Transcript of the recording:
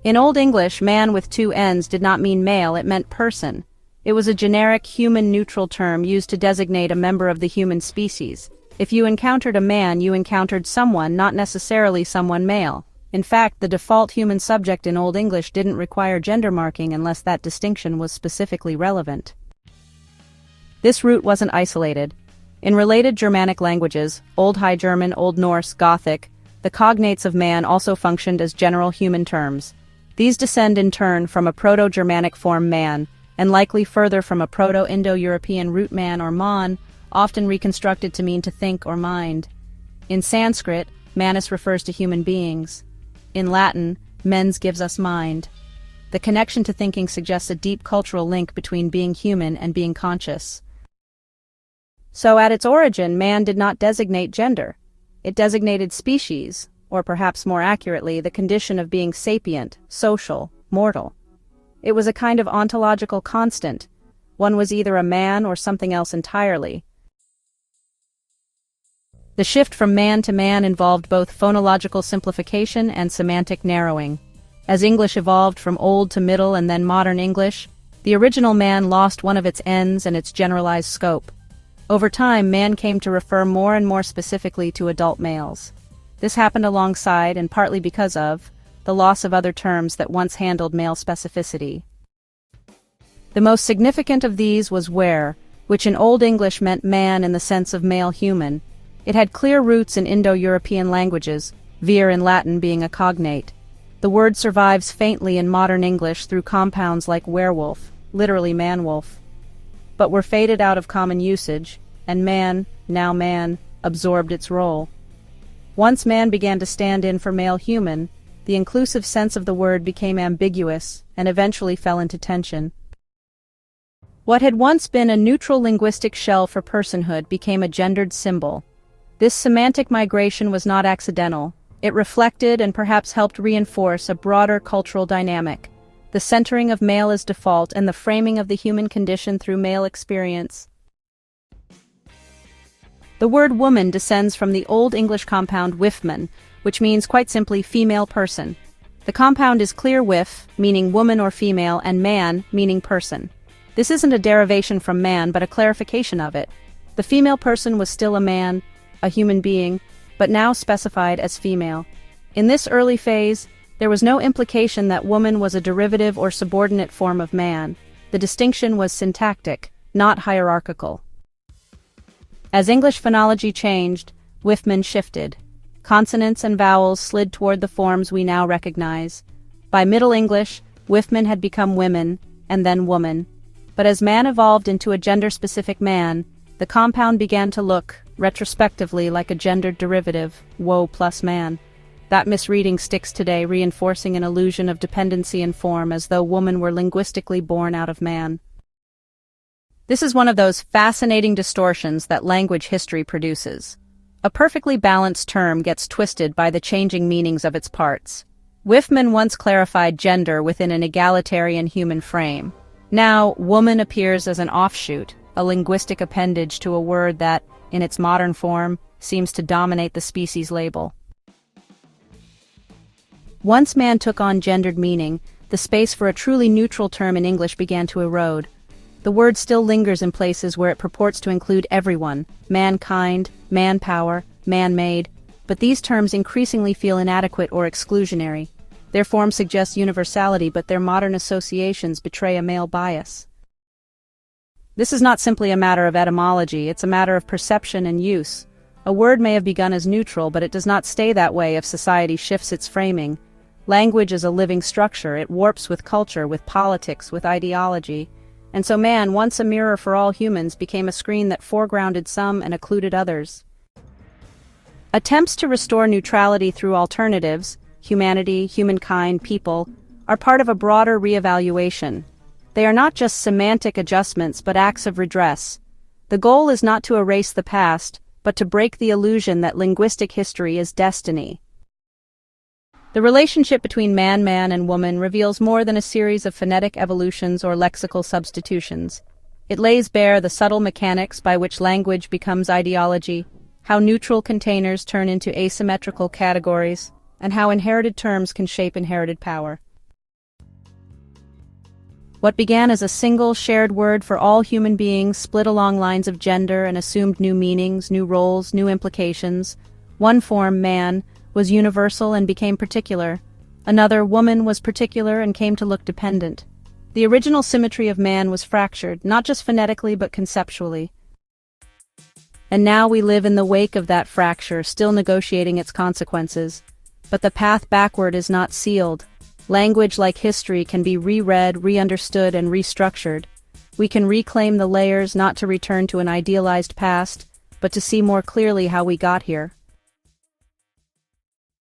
In Old English, man with two N's did not mean male, it meant person. It was a generic, human-neutral term used to designate a member of the human species. If you encountered a man, you encountered someone, not necessarily someone male. In fact, the default human subject in Old English didn't require gender marking unless that distinction was specifically relevant. This root wasn't isolated. In related Germanic languages, Old High German, Old Norse, Gothic, the cognates of man also functioned as general human terms. These descend in turn from a Proto-Germanic form man, and likely further from a Proto-Indo-European root man or Mann, often reconstructed to mean to think or mind. In Sanskrit, manus refers to human beings. In Latin, mens gives us mind. The connection to thinking suggests a deep cultural link between being human and being conscious. So at its origin, man did not designate gender. It designated species, or perhaps more accurately, the condition of being sapient, social, mortal. It was a kind of ontological constant. One was either a man or something else entirely. The shift from man to man involved both phonological simplification and semantic narrowing. As English evolved from Old to Middle and then Modern English, the original man lost one of its ends and its generalized scope. Over time, man came to refer more and more specifically to adult males. This happened alongside, and partly because of, the loss of other terms that once handled male specificity. The most significant of these was where, which in Old English meant man in the sense of male human. It had clear roots in Indo-European languages, vir in Latin being a cognate. The word survives faintly in modern English through compounds like werewolf, literally man-wolf, but were faded out of common usage, and man, now man, absorbed its role. Once man began to stand in for male human, the inclusive sense of the word became ambiguous and eventually fell into tension. What had once been a neutral linguistic shell for personhood became a gendered symbol. This semantic migration was not accidental. It reflected and perhaps helped reinforce a broader cultural dynamic, the centering of male as default and the framing of the human condition through male experience. The word woman descends from the Old English compound wifman, which means quite simply female person. The compound is clear wif, meaning woman or female, and man, meaning person. This isn't a derivation from man, but a clarification of it. The female person was still a man, a human being, but now specified as female. In this early phase, there was no implication that woman was a derivative or subordinate form of man. The distinction was syntactic, not hierarchical. As English phonology changed, wifman shifted. Consonants and vowels slid toward the forms we now recognize. By Middle English, wifman had become women, and then woman. But as man evolved into a gender-specific man, the compound began to look, retrospectively, like a gendered derivative, wo plus man. That misreading sticks today, reinforcing an illusion of dependency in form as though woman were linguistically born out of man. This is one of those fascinating distortions that language history produces. A perfectly balanced term gets twisted by the changing meanings of its parts. Wifman once clarified gender within an egalitarian human frame. Now, woman appears as an offshoot, a linguistic appendage to a word that, in its modern form, seems to dominate the species label. Once man took on gendered meaning, the space for a truly neutral term in English began to erode. The word still lingers in places where it purports to include everyone, mankind, manpower, man-made, but these terms increasingly feel inadequate or exclusionary. Their form suggests universality, but their modern associations betray a male bias. This is not simply a matter of etymology, it's a matter of perception and use. A word may have begun as neutral, but it does not stay that way if society shifts its framing. Language is a living structure, it warps with culture, with politics, with ideology. And so man, once a mirror for all humans, became a screen that foregrounded some and occluded others. Attempts to restore neutrality through alternatives, humanity, humankind, people, are part of a broader reevaluation. They are not just semantic adjustments, but acts of redress. The goal is not to erase the past, but to break the illusion that linguistic history is destiny. The relationship between man, and woman reveals more than a series of phonetic evolutions or lexical substitutions. It lays bare the subtle mechanics by which language becomes ideology, how neutral containers turn into asymmetrical categories, and how inherited terms can shape inherited power. What began as a single shared word for all human beings split along lines of gender and assumed new meanings, new roles, new implications. One form, man, was universal and became particular. Another, woman, was particular and came to look dependent. The original symmetry of man was fractured, not just phonetically but conceptually. And now we live in the wake of that fracture, still negotiating its consequences. But the path backward is not sealed. Language, like history, can be reread, re-understood, and restructured. We can reclaim the layers not to return to an idealized past, but to see more clearly how we got here.